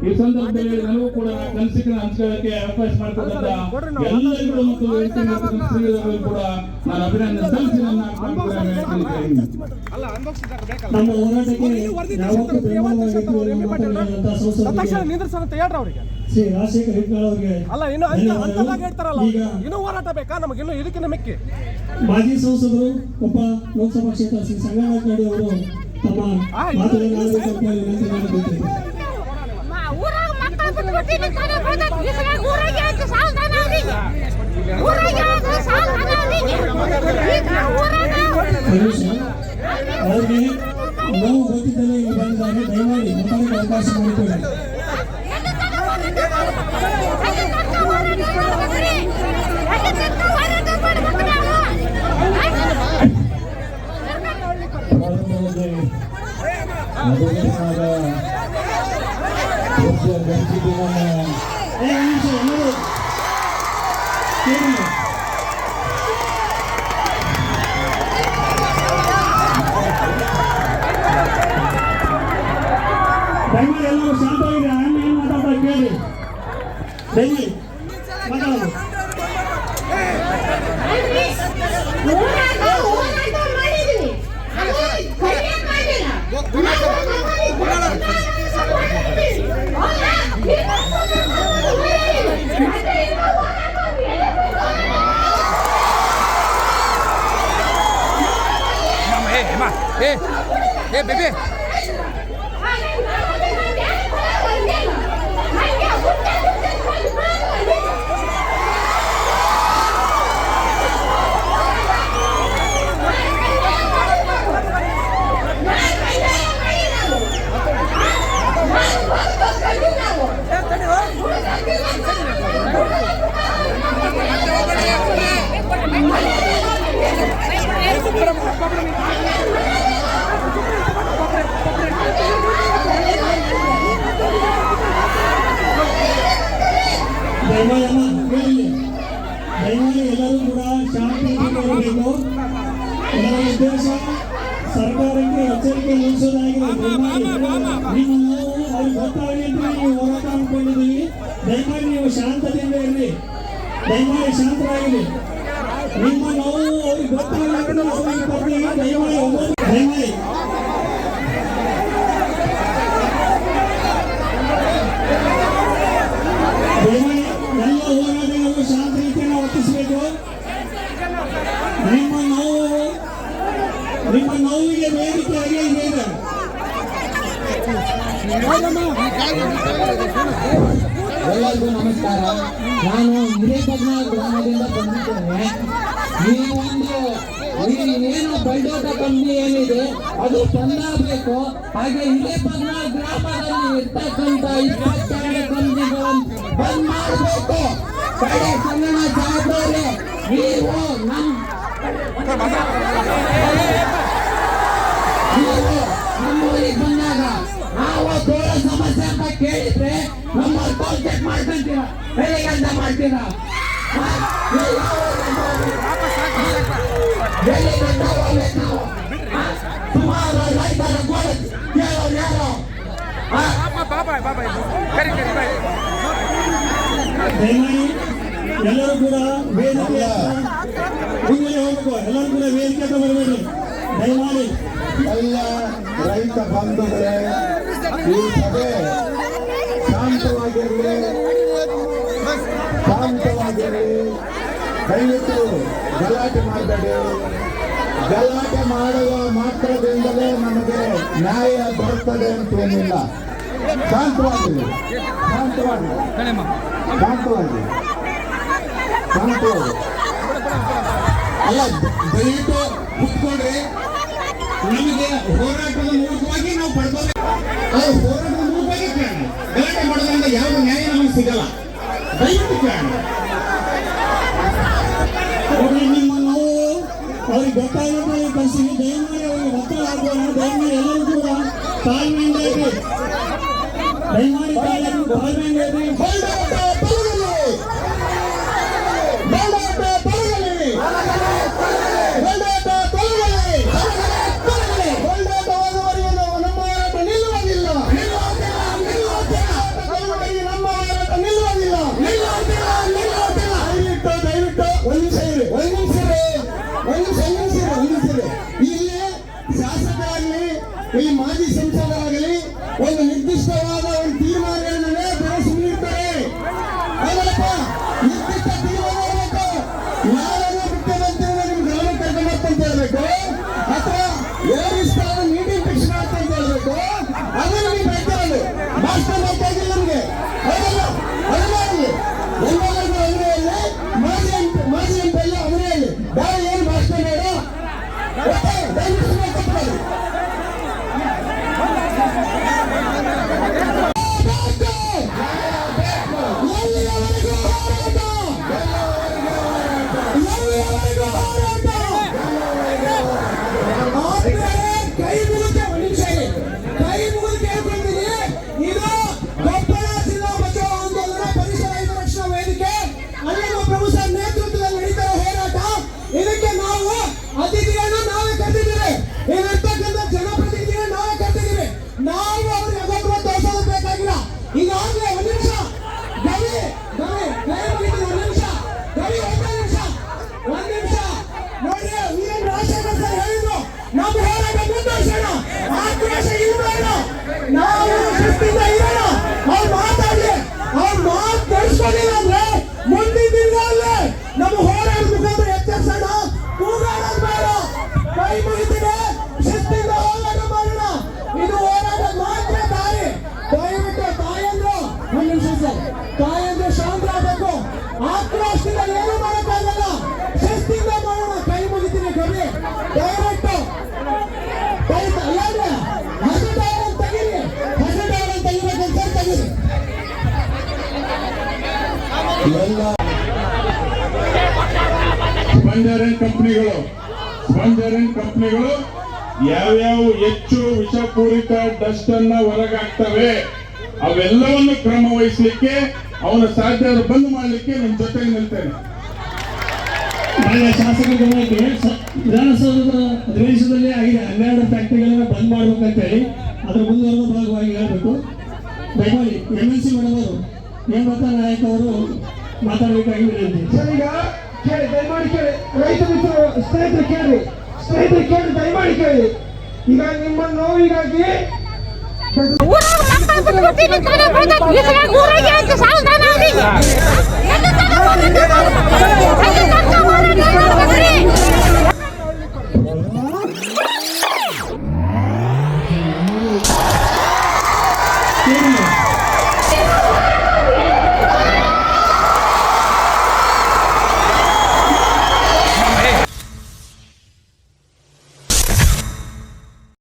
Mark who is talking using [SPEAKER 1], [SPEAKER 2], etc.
[SPEAKER 1] ಈ ಸಂದರ್ಭದಲ್ಲಿ ನನಗೂ ಕೂಡ ಕನಸಿನ ಹಂಚಿಕೊಳ್ಳಕ್ಕೆ ಅವಕಾಶ ಮಾಡಿಕೊಟ್ಟಂತ ಎಲ್ಲರಿಗೂ ಮತ್ತು ಕೂಡ ನಾನು ಅಭಿನಂದನೆ ಸಲ್ಲಿಸಿ
[SPEAKER 2] ನಮ್ಮ ಹೋರಾಟಕ್ಕೆ ಯಾವತ್ತೂ ಬೆಂಬಲವಾಗಿರುವಂತಹ ಶ್ರೀ ರಾಜಶೇಖರ್ ಹಿಟ್ನಾಳ್ ಅವರಿಗೆ
[SPEAKER 3] ಇನ್ನೂ ಹೋರಾಟ ಬೇಕಾ ನಮಗೆ ಇನ್ನೂ ಇದಕ್ಕಿಂತ ಮಿಕ್ಕಿ
[SPEAKER 2] ಮಾಜಿ ಸಂಸದರು ಒಬ್ಬ ಲೋಕಸಭಾ ಕ್ಷೇತ್ರ ಶ್ರೀ ಸಂಗನಾಥ್ ಅವರು ತಮ್ಮ ಮಾತುಗಳನ್ನು ವಿನಂತಿ ಮಾಡಿಕೊಳ್ತಾರೆ. ಅವ್ರಿಗೆ ನೋವು ಗೊತ್ತಿದ್ದಲೇ ಇಲ್ಲಿ ಬಂದಿದ್ದಾರೆ. ದಯಮಾಡಿ ಮಾತಾಡಕ್ಕೆ ಅವಕಾಶ ಮಾಡಿಕೊಳ್ಳಿ. ದಯಮಾಡಿ ಎಲ್ಲರೂ ಶಾಂತವಾಗಿ ಆಮೇಲೆ ಏನು ಮಾತಾಡ್ತಾ ಕೇಳಿ. ದಯಮಾಡಿ ಮಾತಾಡೋದು.
[SPEAKER 3] Hey, baby.
[SPEAKER 2] ದಯಮಾಡಿ ಎಲ್ಲರೂ ಕೂಡ ಶಾಂತಿಯಿಂದ ಇರಬೇಕು. ಇದರ ಉದ್ದೇಶ ಸರ್ಕಾರಕ್ಕೆ ಎಚ್ಚರಿಕೆ ಮೂಡಿಸೋದಾಗಿದೆ. ನಿಮ್ಮನ್ನು ಅವ್ರಿಗೆ ಗೊತ್ತಾಗಲಿ ಅಂತ ನೀವು ಹೋರಾಟ ಅಂದ್ಕೊಂಡಿದ್ದೀವಿ. ದಯಮಾಡಿ ನೀವು ಶಾಂತತೆಯಿಂದ ಇರಲಿ. ದಯಮಾಡಿ ಶಾಂತರಾಗಿರಿ. ನಿಮ್ಮ ನೋವು ಅವ್ರಿಗೆ ಗೊತ್ತಾಗಲಿ ಅಂತ ದಯಮಾಡಿ ಎಲ್ಲ ಹೋರಾಟಗಳು ಶಾಂತ ರೀತಿಯನ್ನು ವರ್ತಿಸಬೇಕು. ನಿಮ್ಮ ನೋವಿಗೆ ವೇದಿಕೆಯಾಗಿ ಇದೆ.
[SPEAKER 4] ಎಲ್ಲರಿಗೂ ನಮಸ್ಕಾರ. ನಾನು ಹಿರೇಪದ್ಮನಾಭ ಗ್ರಾಮದಿಂದ ಬಂದಿದ್ದೇನೆ. ಏನು ಬೈಡೋಟ ಕಂಪ್ನಿ ಏನಿದೆ ಅದು ತಂದಾಗಬೇಕು. ಹಾಗೆ ಹಿರೇಪದ್ಮನಾಭ ಗ್ರಾಮದಲ್ಲಿ ಇರ್ತಕ್ಕಂಥ 22 ಕಂಪ್ನಿಗಳನ್ನು ಬಂದ್ ಮಾಡಬೇಕು. ಕಡೆ ಸಂಗಣ ಸಾಹೇಬ್ರೆ, ನೀವು ನಮ್ಮೂರಿಗೆ ಬಂದಾಗ ನಾವು ತೋಳ ಸಮಸ್ಯೆ ಅಂತ ಕೇಳಿದ್ರೆ ನಮ್ಮ ಅಕೌಂಟ್ ಚೆಕ್ ಮಾಡ್ಕೊಂತೀರ, ಬೆಳಿಗ್ಗೆ ಮಾಡ್ತೀರಾ? ಸುಮಾರು ರೈತರ ಕೇಳೋರು ಯಾರು?
[SPEAKER 2] ದಯಮಾಡಿ ಎಲ್ಲರೂ ಕೂಡ ವೇದಿಕೆ ಮುಂದೆ ಹೋಗ್ಬೇಕು. ಎಲ್ಲರೂ ಕೂಡ ವೇದಿಕೆ ಬರಬೇಡಿ. ದಯಮಾಡಿ
[SPEAKER 5] ಎಲ್ಲ ರೈತ ಬಂಧುಗಳೇ, ಈ ಸಭೆ ಶಾಂತವಾಗಿರಲಿ, ದಯವಿಟ್ಟು ಗಲಾಟೆ ಮಾಡಬೇಡಿ. ಗಲಾಟೆ ಮಾಡುವ ಮಾತ್ರದಿಂದಲೇ ನಮಗೆ ನ್ಯಾಯ ಬರುತ್ತದೆ ಅಂತೇನಿಲ್ಲ. ಶಾಂತವಾಗಿ
[SPEAKER 4] ಅಲ್ಲ, ದಯವಿಟ್ಟು ಕುತ್ಕೊಳ್ರಿ. ನಮಗೆ ಹೋರಾಟದ ಮೂಲಕವಾಗಿ ನಾವು ಪಡ್ಕೋಬೇಕು. ಹೋರಾಟದ ಮೂಲಕವಾಗಿ ಗಲಾಟೆ ಮಾಡೋದ್ರಿಂದ ಯಾವ ನ್ಯಾಯ ನಮಗೆ ಸಿಗಲ್ಲ.
[SPEAKER 1] ದಯವಿಟ್ಟು ಕೇಳಿ.
[SPEAKER 2] ನೋಡಿ, ನಿಮ್ಮ ನಾವು ಅವ್ರಿಗೆ ಗೊತ್ತಾಗುತ್ತೆ ಕಲಿಸಿ ದಯಮಾಡಿ ಅವರಿಗೆ ಒತ್ತಡ ಹಾಕೋಣ. ದಯಮಾಡಿ ಎಲ್ಲರೂ ಕೂಡ ತಾಳ್ಮೆಯಿಂದ ಇರಿ. ದಯಮಾಡಿ ತಾಳ್ಮೆಯಿಂದ ಇರಿ.
[SPEAKER 5] ಹೋರಾಟ ತೊಲಗಲಿ, ಹೋರಾಟ ತೊಲಗಲಿ, ಹೋರಾಟ ತೊಲಗಲಿ, ಹೋರಾಟವಾಗುವವರೆಗೆ ನಮ್ಮ ಹೋರಾಟ ನಿಲ್ಲುವುದಿಲ್ಲ, ಹೋರಾಟವಾಗುವವರೆಗೆ ನಮ್ಮ ಹೋರಾಟ ನಿಲ್ಲುವುದಿಲ್ಲ. ದಯವಿಟ್ಟು ಒಂದು ನಿಮಿಷ ಇರಿ, ಒಂದು ನಿಮಿಷ ಇರಿ, ಒಂದು ನಿಮಿಷ ಇರಿ. ಇಲ್ಲಿ ಶಾಸಕರಾಗಲಿ, ಇಲ್ಲಿ ಮಾಜಿ ಸಂಸದರಾಗಲಿ ಒಂದು ನಿರ್ದಿಷ್ಟವಾದ ಒಂದು ತೀರ್ಮಾನಗಳನ್ನೇ ಬೆಳೆಸಿರ್ತಾರೆ. ಹೌದಲ್ಲಪ್ಪ? ನಿರ್ದಿಷ್ಟ ತೀರ್ಮಾನ ಇರಬೇಕು. ಯಾರನ್ನು ಮುಖ್ಯಮಂತ್ರಿಗಳು ನಿಮ್ ಗ್ರಾಮ ಕರ್ಕೊಂಡ್ಬರ್ತ ಅಂತ ಹೇಳ್ಬೇಕು, ಅಥವಾ ಎರಡು ಸ್ಥಾನ ಮೀಟಿಂಗ್ ಫಿಕ್ಸ್ ಮಾಡ್ತಾ ಅಂತ ಹೇಳ್ಬೇಕು. ಅದನ್ನು ನೀವು ಬೆಳ್ತಾರೆ ಭಾಷಣ ಮಾಡ್ತಾ ಇದ್ದಿಲ್ಲ ನಮ್ಗೆ. ಹೌದಲ್ಲ? ಅದು ಮಾಡಲಿ. ಎಲ್ಲರಿಗೂ ಅವರೇ ಹೇಳಿ, ಮಾಜಿ ಎಂಪಿ ಎಲ್ಲ ಅವರೇ ಹೇಳಿ, ಬೇರೆ ಏನು ಭಾಷಣ ಬೇಡ. ಓಕೆ, ದಯವಿಟ್ಟು ಮಾತಾಡ್ತಾರೆ.
[SPEAKER 4] ಕೈ ಮುಗಿದ ಕೇಳ್ಕೊಳ್ತೀನಿ. ಇದು ಕೊಪ್ಪಳ ಜಿಲ್ಲಾ ಬಚಾವ್ ಆಂದೋಲನ ಪರಿಸರ ಹಿತರಕ್ಷಣಾ ವೇದಿಕೆ ಅಲ್ಲಮ್ಮ ಪ್ರಭು ಸರ್ ನೇತೃತ್ವದಲ್ಲಿ ನಡೀತಾ ಹೋರಾಟ. ಇದಕ್ಕೆ ನಾವು ಅತಿಥಿಗಳನ್ನ ನಾವೇ ಕರೆದಿದ್ದೀವಿ. ಇಲ್ಲಿರ್ತಕ್ಕಂಥ ಜನಪ್ರತಿನಿಧಿಗಳನ್ನ ನಾವೇ ಕರೆದಿದ್ದೀವಿ. ನಾವು ಅವ್ರಿಗೆ ಅಗತ್ಯ ತೋರಿಸೋದು ಬೇಕಾಗಿಲ್ಲ. ಈಗಾಗಲೇ ಒಂದು ನಿಮಿಷ ಗವಿ ಗವಿ ಕೈ ಮುಗಿತೀನಿ. ಒಂದು ನಿಮಿಷ ಗವಿ, ಒಂದು ನಿಮಿಷ ನೋಡ್ರಿ. ವೀರೇನ್ ರಾಜಶೇಖರ್ ಸರ್ ಹೇಳಿದ್ರು, ನಮ್ಮ ಹೋರಾಟ ಮುಂದುವರಿಸೋಣ, ಆಕ್ರೋಶ ಇರಬೇಡ, ನಾವು ಶಿಸ್ತಿಂದ ಇರೋಣ. ಅವ್ರು ಮಾತಾಡ್ಲಿ, ಅವ್ರು ಮಾತು ನಡೆಸ್ಕೊಂಡಿಲ್ಲ ಅಂದ್ರೆ ಮುಂದಿನ ದಿನಗಳಲ್ಲಿ ನಮ್ಮ ಹೋರಾಟ ಮುಖಾಂತರ ಎಚ್ಚರಿಸೋಣ. ಕೂಗಾಡೋದು ಬೇಡ, ಕೈ ಮುಗಿತೀನಿ, ಶಿಸ್ತಿಂದ ಹೋರಾಟ ಮಾಡೋಣ. ಇದು ಹೋರಾಟ ಮಾತ್ರ ದಾರಿ. ದಯವಿಟ್ಟು ತಾಯಂದ್ರು, ಒಂದು ನಿಮಿಷ ಸರ್, ತಾಯಂದ್ರು ಶಾಂತರಾಗಬೇಕು. ಆಕ್ರೋಶದಿಂದ ಏನು ಮಾಡೋಕ್ಕಾಗಲ್ಲ, ಶಿಸ್ತಿಂದ ಮಾಡೋಣ. ಕೈ ಮುಗಿತೀನಿ ಕವಿ, ದಯವಿಟ್ಟು ಹಸಿದಾರನ್ನು ತೆಗೀರಿ, ಹಸಿದಾರನ್ನು ತೆಗಿಬೇಕಂತ ತೆಗೀರಿ.
[SPEAKER 5] ಎಲ್ಲ
[SPEAKER 1] ಸ್ಪಂಜರನ್ ಕಂಪನಿಗಳು ಯಾವ್ಯಾವ ಹೆಚ್ಚು ವಿಷಪೂರಿತ ಡಸ್ಟ್ ಅನ್ನ ಹೊರಗಾಗ್ತವೆ ಅವೆಲ್ಲವನ್ನು ಕ್ರಮ ವಹಿಸಲಿಕ್ಕೆ ಅವನ ಸಾಧ್ಯ ಬಂದ್ ಮಾಡಲಿಕ್ಕೆ ನಿಮ್ ಜೊತೆಗೆ ನಿಲ್ತೇನೆ.
[SPEAKER 2] ಮಾನ್ಯ ಶಾಸಕರ ಗಮನಕ್ಕೆ ವಿಧಾನಸೌಧದ ಅಧಿವೇಶನದಲ್ಲಿ ಆಗಿದೆ 12 ಫ್ಯಾಕ್ಟರಿಗಳನ್ನ ಬಂದ್ ಮಾಡ್ಬೇಕಂತೇಳಿ ಅದರ ಮುಂದುವರೆದ ಭಾಗವಾಗಿ ಹೇಳಬೇಕು. ದಯಮಾಡಿ MLC ಮೇಡಮ್ ಅವರು, ನೇಮಕ ನಾಯಕ ಅವರು ಮಾತಾಡಬೇಕಾಗಿ ವಿನಂತಿ.
[SPEAKER 3] ಸರ್, ಈಗ ಕೇಳಿ, ದಯಮಾಡಿ ಕೇಳಿ. ರೈತ ಮಿತ್ರರು, ಸ್ನೇಹಿತರು ಕೇಳಿ, ದಯಮಾಡಿ ಕೇಳಿ. ಈಗ ನಿಮ್ಮ ನೋವಿಗಾಗಿ
[SPEAKER 6] ಊರಾಗ ಮಕ್ಕಳು ಬಿಟ್ಟು ನಿಂತ್ಕೊಂಡು ಬರ್ತೈತೆ. ಈ ಸಲ ಊರಾಗೆ ಅಂತ ಸಾವಧಾನ ಅವ್ರಿಗೆ.